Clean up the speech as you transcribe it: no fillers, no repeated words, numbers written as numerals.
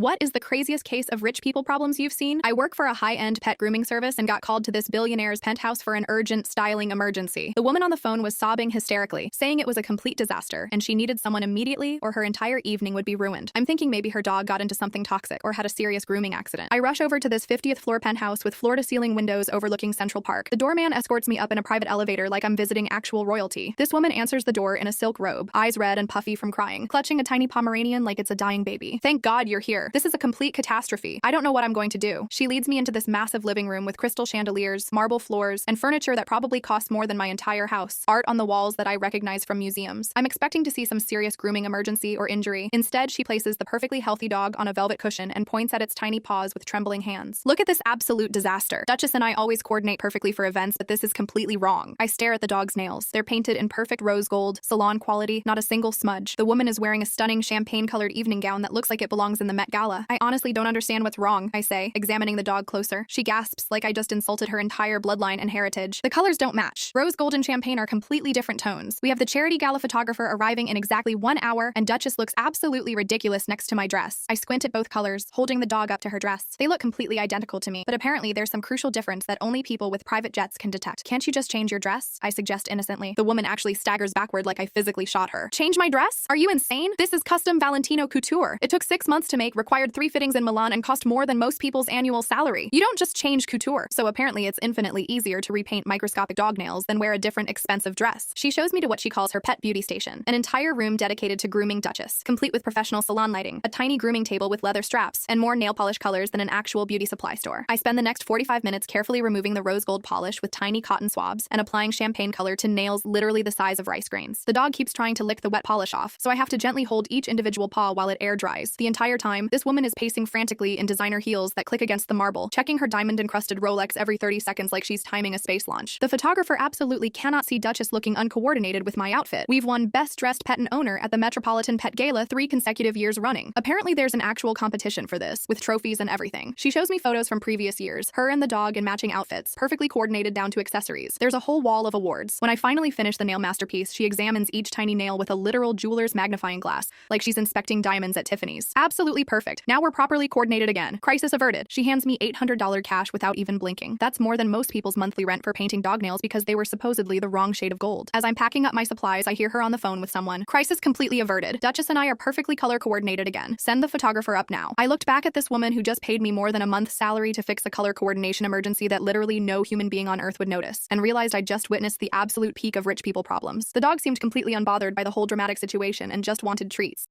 What is the craziest case of rich people problems you've seen? I work for a high-end pet grooming service and got called to this billionaire's penthouse for an urgent styling emergency. The woman on the phone was sobbing hysterically, saying it was a complete disaster and she needed someone immediately or her entire evening would be ruined. I'm thinking maybe her dog got into something toxic or had a serious grooming accident. I rush over to this 50th floor penthouse with floor-to-ceiling windows overlooking Central Park. The doorman escorts me up in a private elevator like I'm visiting actual royalty. This woman answers the door in a silk robe, eyes red and puffy from crying, clutching a tiny Pomeranian like it's a dying baby. Thank God you're here. This is a complete catastrophe. I don't know what I'm going to do. She leads me into this massive living room with crystal chandeliers, marble floors, and furniture that probably costs more than my entire house. Art on the walls that I recognize from museums. I'm expecting to see some serious grooming emergency or injury. Instead, she places the perfectly healthy dog on a velvet cushion and points at its tiny paws with trembling hands. Look at this absolute disaster. Duchess and I always coordinate perfectly for events, but this is completely wrong. I stare at the dog's nails. They're painted in perfect rose gold, salon quality, not a single smudge. The woman is wearing a stunning champagne-colored evening gown that looks like it belongs in the Met Gala. I honestly don't understand what's wrong, I say, examining the dog closer. She gasps like I just insulted her entire bloodline and heritage. The colors don't match. Rose gold and champagne are completely different tones. We have the charity gala photographer arriving in exactly 1 hour, and Duchess looks absolutely ridiculous next to my dress. I squint at both colors, holding the dog up to her dress. They look completely identical to me, but apparently there's some crucial difference that only people with private jets can detect. Can't you just change your dress? I suggest innocently. The woman actually staggers backward like I physically shot her. Change my dress? Are you insane? This is custom Valentino couture. It took 6 months to make, required 3 fittings in Milan, and cost more than most people's annual salary. You don't just change couture. So apparently it's infinitely easier to repaint microscopic dog nails than wear a different expensive dress. She shows me to what she calls her pet beauty station, an entire room dedicated to grooming Duchess, complete with professional salon lighting, a tiny grooming table with leather straps, and more nail polish colors than an actual beauty supply store. I spend the next 45 minutes carefully removing the rose gold polish with tiny cotton swabs and applying champagne color to nails literally the size of rice grains. The dog keeps trying to lick the wet polish off, so I have to gently hold each individual paw while it air dries. The entire time, this woman is pacing frantically in designer heels that click against the marble, checking her diamond-encrusted Rolex every 30 seconds like she's timing a space launch. The photographer absolutely cannot see Duchess looking uncoordinated with my outfit. We've won Best Dressed Pet and Owner at the Metropolitan Pet Gala 3 consecutive years running. Apparently there's an actual competition for this, with trophies and everything. She shows me photos from previous years, her and the dog in matching outfits, perfectly coordinated down to accessories. There's a whole wall of awards. When I finally finish the nail masterpiece, she examines each tiny nail with a literal jeweler's magnifying glass, like she's inspecting diamonds at Tiffany's. Absolutely perfect. Now we're properly coordinated again. Crisis averted. She hands me $800 cash without even blinking. That's more than most people's monthly rent for painting dog nails because they were supposedly the wrong shade of gold. As I'm packing up my supplies, I hear her on the phone with someone. Crisis completely averted. Duchess and I are perfectly color coordinated again. Send the photographer up now. I looked back at this woman who just paid me more than a month's salary to fix a color coordination emergency that literally no human being on earth would notice, and realized I just witnessed the absolute peak of rich people problems. The dog seemed completely unbothered by the whole dramatic situation and just wanted treats.